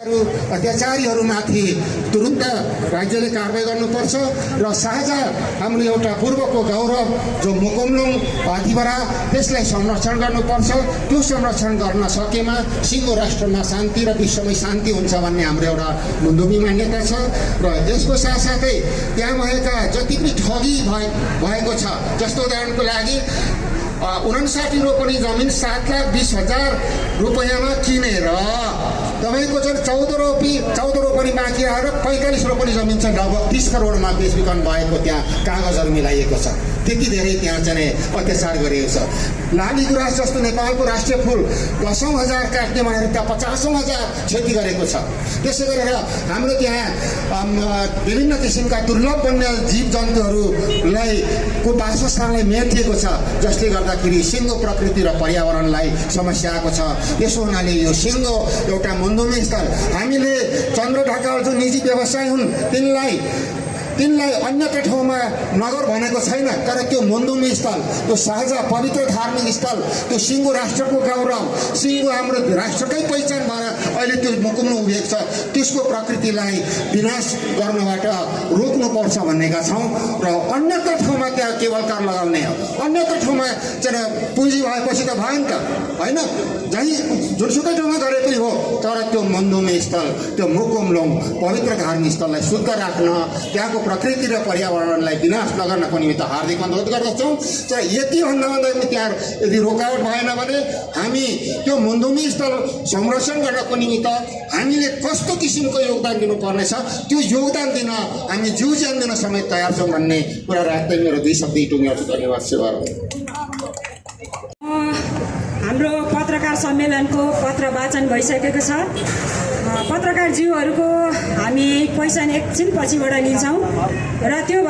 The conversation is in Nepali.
अत्याचारीहरूमाथि तुरुन्त राज्यले कारबाही गर्नुपर्छ र साझा हाम्रो एउटा पूर्वको गौरव जो मोकोमलुङ हात्तीबरा त्यसलाई संरक्षण गर्नुपर्छ। त्यो संरक्षण गर्न सकेमा सिङ्गो राष्ट्रमा शान्ति र विश्वमै शान्ति हुन्छ भन्ने हाम्रो एउटा मुन्दुमी मान्यता छ। र यसको साथसाथै त्यहाँ भएका जति पनि ठगी भएको छ, जस्तो उदाहरणको लागि 59 रोपनी जमिन 7,20,000 रुपैयाँमा किनेर तपाईको चाहिँ 14 रोपनी बाँकी आएर 45 रोपनी जमिन चाहिँ लगभग 30 करोडमा बेचबिखन भएको त्यहाँ कागजहरू मिलाइएको छ। त्यति धेरै त्यहाँ चाहिँ अत्याचार गरिएको छ। लाली गुराँस जस्तो नेपालको राष्ट्रिय फुल 10,000 काट्ने भनेर त्यहाँ 50,000 क्षति गरेको छ। त्यसै गरेर हाम्रो त्यहाँ विभिन्न किसिमका दुर्लभ वन्य जीव जन्तुहरूलाई को वासस्थानलाई मेटिएको छ, जसले गर्दाखेरि सिङ्गो प्रकृति र पर्यावरणलाई समस्या आएको छ। त्यसो हुनाले यो सिङ्गो एउटा मुन्दुमी स्थल हामीले चन्द्र ढकाल जो निजी व्यवसाय हुन् तिनलाई अन्यत्र ठाउँमा नगर भनेको छैन, तर त्यो मुन्दुमी स्थल, त्यो साझा पवित्र धार्मिक स्थल, त्यो सिङ्गो राष्ट्रको गौरव, सिङ्गो हाम्रो राष्ट्रकै पहिचान भएर अहिले त्यो मोकोमलुङ उभिएको छ। त्यसको प्रकृतिलाई विनाश गर्नबाट रोक्नुपर्छ भन्नेका छौँ। र अन्यत्र ठाउँमा त्यहाँ केवल कार लगाउने हो, अन्यत्र ठाउँमा चाहिँ पुँजी भएपछि त भयो नि त, होइन? जहीँ जुनसुकै ठाउँमा गरे पनि हो, तर त्यो मुन्दुमी स्थल, त्यो मोकोमलुङ पवित्र धार्मिक स्थललाई शुद्ध राख्न, त्यहाँको प्रकृति र पर्यावरणलाई विनाश नगर्नको निमित्त हार्दिक अनुरोध गर्दछौँ। तर यति भन्दा पनि त्यहाँ यदि रोकावट भएन भने हामी त्यो मुन्दुमी स्थल संरक्षण गर्नको निमित्त हामीले कस्तो किसिमको योगदान दिनुपर्नेछ, त्यो योगदान दिन हामी जिउ ज्यान दिन समेत तयार छौँ भन्ने कुरा राख्दै मेरो 2 शब्द टुङ्ग्याउँछु। धन्यवाद। सेवा हाम्रो पत्रकार सम्मेलनको पत्र वाचन भइसकेको छ। पत्रकार जीवहरूको हामी पहिचान एकछिन पछिबाट लिन्छौँ र त्यो